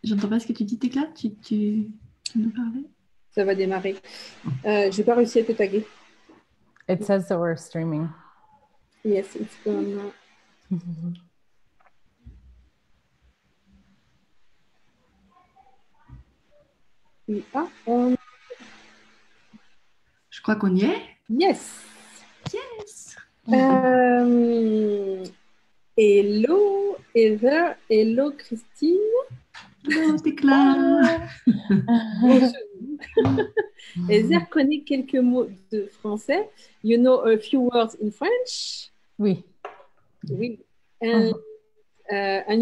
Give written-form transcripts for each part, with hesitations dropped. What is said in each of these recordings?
J'entends pas ce que tu dis, Tecla. Tu nous parlais? Ça va démarrer. J'ai pas réussi à te taguer. It says that we're streaming. Yes, it's gone. We are on. Je crois qu'on y est. Yes. Yes. Hello Heather, hello Christine. Hello Tecla. Heather connaît quelques mots de français. You know a few words in French. Oui. Oui. And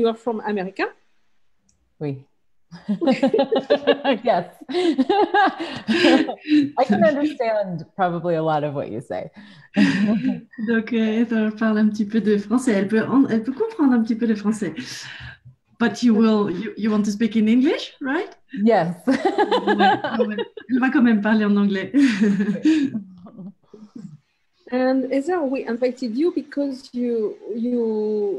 you are from America? Oui. Yes. I can understand probably a lot of what you say. Donc, Heather parle un petit peu de français. Elle peut comprendre un petit peu de français. But you want to speak in English, right? Yes. Elle va quand même parler en anglais. And Heather, we invited you because you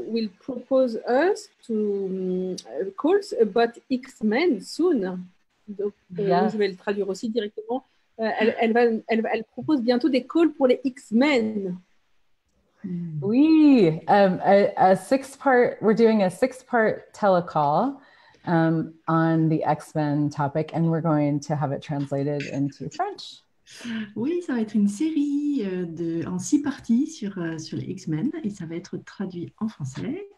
will propose us to calls about X-Men soon. Donc, Yes. je vais le traduire aussi directement. Elle propose bientôt des calls pour les X-Men. Oui, we're doing a 6-part telecall on the X-Men topic, and we're going to have it translated into French. Oui, ça va être une série en 6 parties sur les X-Men et ça va être traduit en français.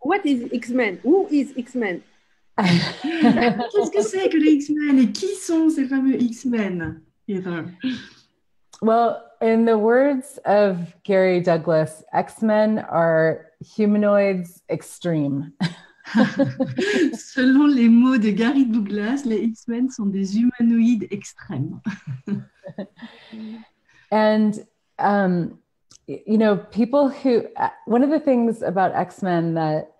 What is X-Men? Who is X-Men? Qu'est-ce que c'est que les X-Men et qui sont ces fameux X-Men? Well, in the words of Gary Douglas, X-Men are humanoids extreme. Selon les mots de Gary Douglas, les X-Men sont des humanoïdes extrêmes. And, you know, one of the things about X-Men that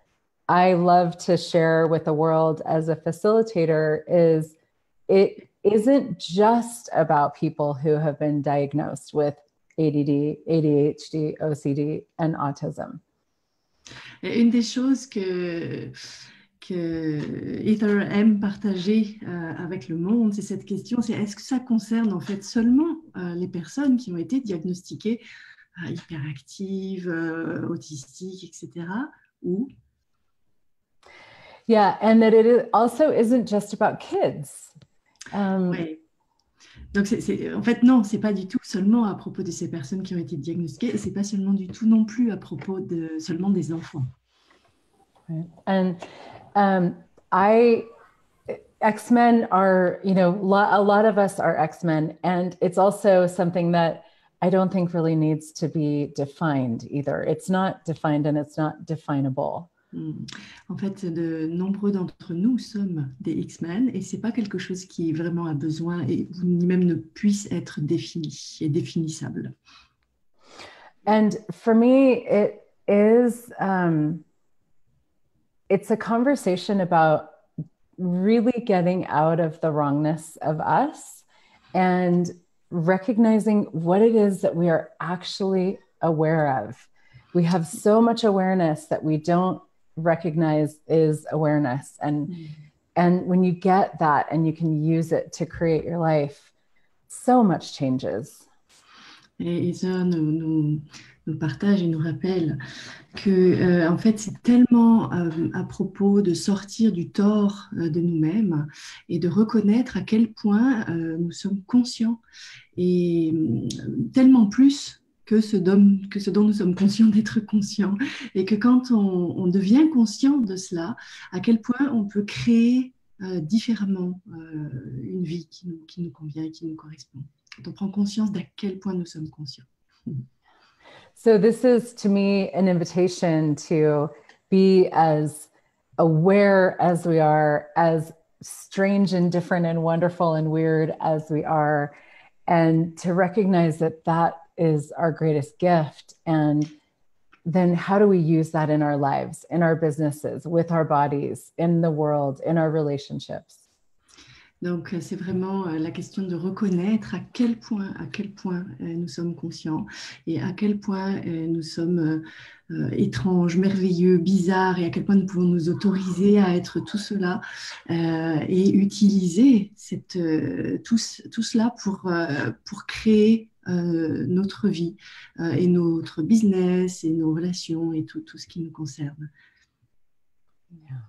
I love to share with the world as a facilitator is it isn't just about people who have been diagnosed with ADD, ADHD, OCD, and autism. Et une des choses que Heather aime partager avec le monde, c'est cette question, c'est est-ce que ça concerne en fait seulement les personnes qui ont été diagnostiquées hyperactives, autistiques, etc. ou Yeah, and that it also isn't just about kids. Ouais. Donc, en fait, non, c'est pas du tout seulement à propos de ces personnes qui ont été diagnostiquées et c'est pas seulement du tout non plus à propos seulement des enfants. And X-Men are, you know, a lot of us are X-Men, and it's also something that I don't think really needs to be defined either. It's not defined and it's not definable. En fait, de nombreux d'entre nous sommes des X-Men et c'est pas quelque chose qui vraiment a besoin et ni même ne puisse être défini et définissable. And for me, it is, it's a conversation about really getting out of the wrongness of us and recognizing what it is that we are actually aware of. We have so much awareness that we don't recognize is awareness. And when you get that and you can use it to create your life, so much changes. Et ça nous partage et nous rappelle que en fait c'est tellement à propos de sortir du tort de nous-mêmes et de reconnaître à quel point nous sommes conscients et tellement plus que ce dont nous sommes conscients d'être conscients et que quand on devient conscient de cela, à quel point on peut créer différemment une vie qui nous convient et qui nous correspond. Quand on prend conscience d'à quel point nous sommes conscients. So this is, to me, an invitation to be as aware as we are, as strange and different and wonderful and weird as we are, and to recognize that that is our greatest gift. And then how do we use that in our lives, in our businesses, with our bodies, in the world, in our relationships? Donc, c'est vraiment la question de reconnaître à quel point nous sommes conscients et à quel point nous sommes étranges, merveilleux, bizarres et à quel point nous pouvons nous autoriser à être tout cela et utiliser tout cela pour créer notre vie et notre business et nos relations et tout ce qui nous concerne. Yeah.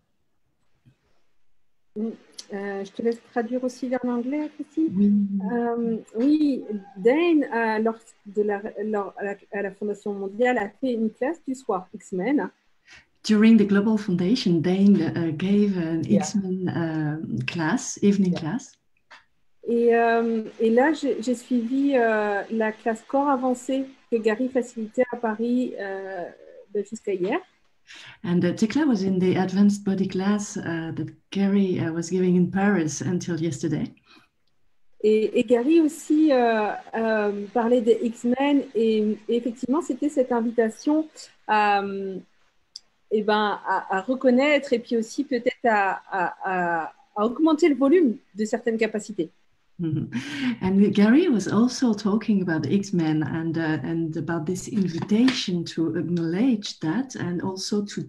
Je te laisse traduire aussi vers l'anglais, Christine. Oui. Oui, Dane, à la Fondation mondiale, a fait une classe du soir X-Men. During the Global Foundation, Dane gave an X-Men class, evening class. Et là, j'ai suivi la classe corps avancé que Gary facilitait à Paris jusqu'à hier. And Tekla was in the advanced body class that Gary was giving in Paris until yesterday. Et Gary aussi parlait des X-Men et effectivement, c'était cette invitation à reconnaître et puis aussi peut-être à augmenter le volume de certaines capacités. Mm-hmm. And Gary was also talking about the X-Men and about this invitation to acknowledge that and also to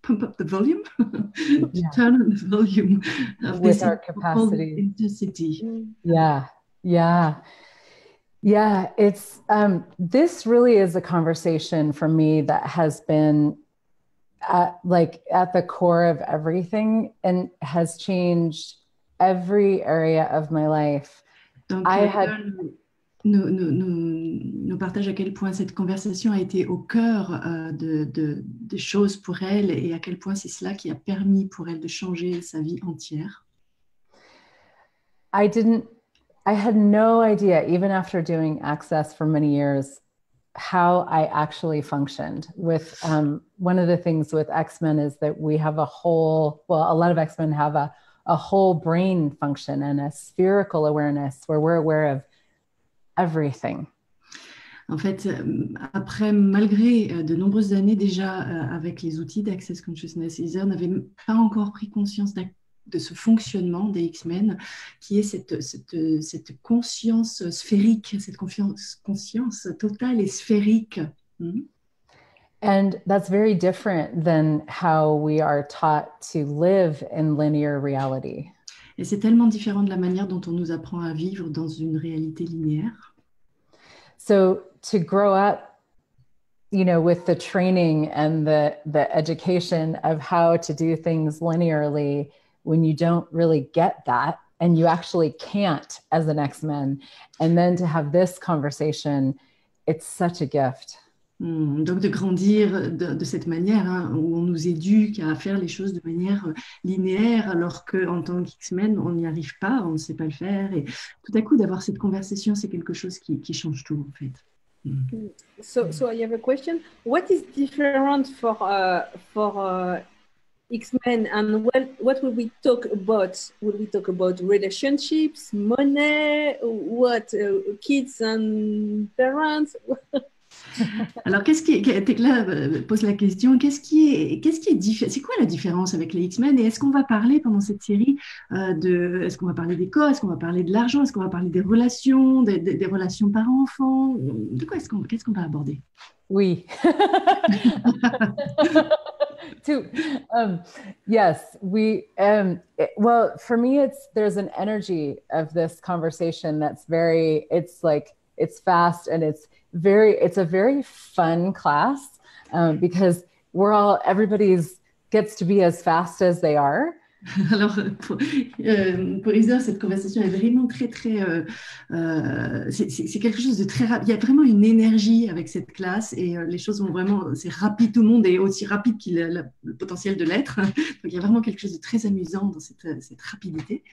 pump up the volume, to turn on the volume of with this our capacity. intensity. Yeah. It's this really is a conversation for me that has been at the core of everything and has changed every area of my life. Donc, nous partage à quel point cette conversation a été au cœur des choses pour elle et à quel point c'est cela qui a permis pour elle de changer sa vie entière. I had no idea, even after doing Access for many years, how I actually functioned with one of the things with X-Men is that we have a lot of X-Men have a whole brain function and a spherical awareness where we're aware of everything. En fait, malgré de nombreuses années déjà avec les outils d'Access Consciousness, Heather n'avait pas encore pris conscience de ce fonctionnement des X-Men, qui est cette conscience sphérique, cette conscience totale et sphérique. And that's very different than how we are taught to live in linear reality. Et c'est tellement différent de la manière dont on nous apprend à vivre dans une réalité linéaire. So to grow up, with the training and the education of how to do things linearly, when you don't really get that and you actually can't as an X-Men, and then to have this conversation, it's such a gift. Donc de grandir de cette manière, où on nous éduque à faire les choses de manière linéaire, alors qu'en tant qu'X-Men, on n'y arrive pas, on ne sait pas le faire. Et tout à coup, d'avoir cette conversation, c'est quelque chose qui change tout, en fait. So I have a question. What is different for X-Men, and what will we talk about? Will we talk about relationships, money, what, kids and parents? Alors, Tekla pose la question, qu'est-ce qui est différent? C'est quoi la différence avec les X-Men? Et est-ce qu'on va parler pendant cette série est-ce qu'on va parler des corps? Est-ce qu'on va parler de l'argent? Est-ce qu'on va parler des relations, des relations parents-enfants? De quoi qu'est-ce qu'on va aborder? Oui. Yes, we, well, for me, there's an energy of this conversation that's it's fast and it's a very fun class because everybody gets to be as fast as they are. Alors, pour Heather, cette conversation est vraiment très, c'est quelque chose de très rapide. Il y a vraiment une énergie avec cette classe et les choses vont vraiment, c'est rapide, tout le monde est aussi rapide qu'il a le potentiel de l'être. Donc, il y a vraiment quelque chose de très amusant dans cette rapidité.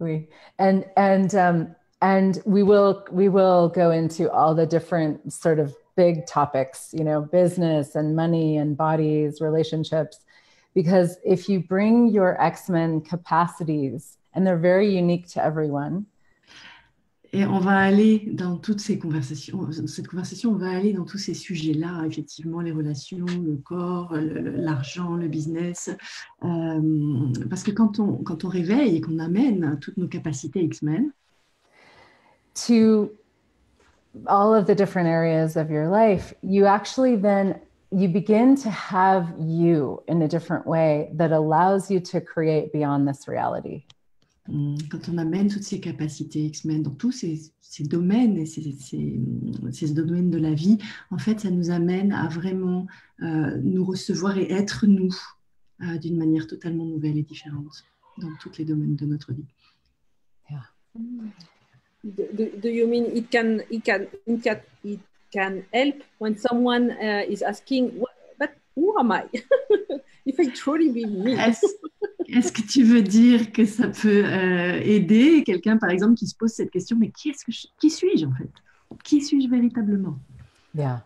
Oui, and we will go into all the different sort of big topics, business and money and bodies, relationships. Because if you bring your X-Men capacities, and they're very unique to everyone. Et on va aller dans toutes ces conversations, cette conversation, on va aller dans tous ces sujets-là, effectivement, les relations, le corps, l'argent, le business. Parce que quand on réveille et qu'on amène toutes nos capacités X-Men to all of the different areas of your life, you actually then you begin to have you in a different way that allows you to create beyond this reality. Quand on amène toutes ces capacités X-Men dans tous ces domaines et ces domaines de la vie, en fait, ça nous amène à vraiment nous recevoir et être nous d'une manière totalement nouvelle et différente dans tous les domaines de notre vie. Yeah. Do you mean it can help when someone is asking, but who am I? If I truly be me. Est-ce que tu veux dire que ça peut aider quelqu'un, par exemple, qui se pose cette question, mais qui suis-je en fait? Qui suis-je véritablement? Yeah,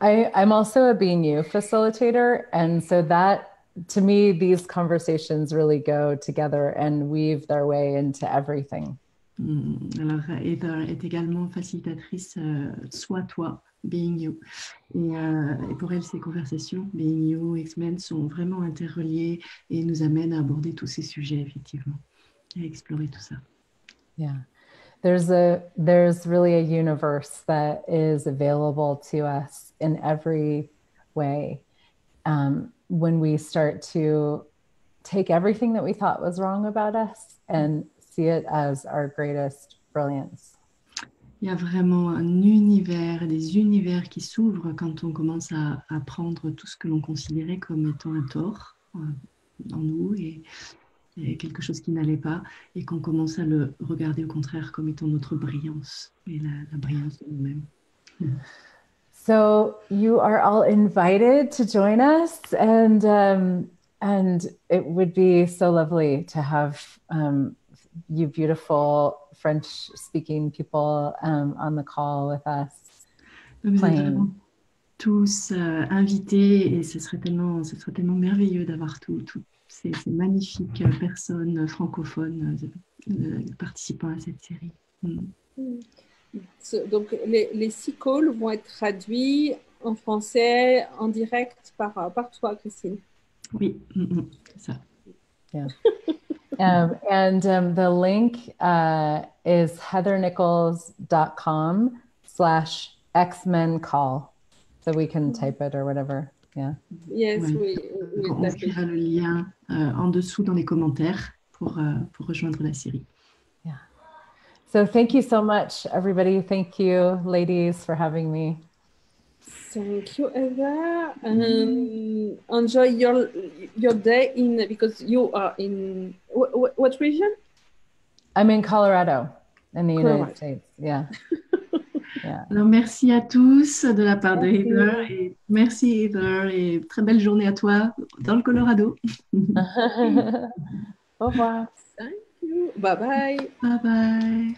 I'm also a being you facilitator, and so that, to me, these conversations really go together and weave their way into everything. Alors, Heather est également facilitatrice Sois toi, being you. Et pour elle, ces conversations, being you, X-Men, sont vraiment interreliées et nous amènent à aborder tous ces sujets, effectivement, et à explorer tout ça. Yeah. There's really a universe that is available to us in every way. When we start to take everything that we thought was wrong about us and see it as our greatest brilliance. Il y a vraiment un univers, des univers qui s'ouvrent quand on commence à prendre tout ce que l'on considérait comme étant un tort en nous et quelque chose qui n'allait pas, et qu'on commence à le regarder au contraire comme étant notre brillance et la brillance de nous-mêmes. So you are all invited to join us, and it would be so lovely to have you beautiful French-speaking people on the call with us. Vous êtes vraiment tous invités, et ce serait tellement merveilleux d'avoir toutes ces magnifiques personnes francophones participant à cette série. Donc, les 6 calls vont être traduits en français en direct par toi, Christine. Oui, c'est ça. Yeah. The link is heathernichols.com/xmencall. So we can type it or whatever. Yeah. Yes, ouais. On mettra le lien en dessous dans les commentaires pour rejoindre la série. Yeah. So thank you so much, everybody. Thank you, ladies, for having me. Thank you, Heather. Enjoy your day because you are in what region? I'm in Colorado, in the United States. Yeah. Yeah. Alors, merci à tous de la part de Heather. Et merci, Heather, et très belle journée à toi dans le Colorado. Au revoir. Thank you. Bye bye. Bye bye.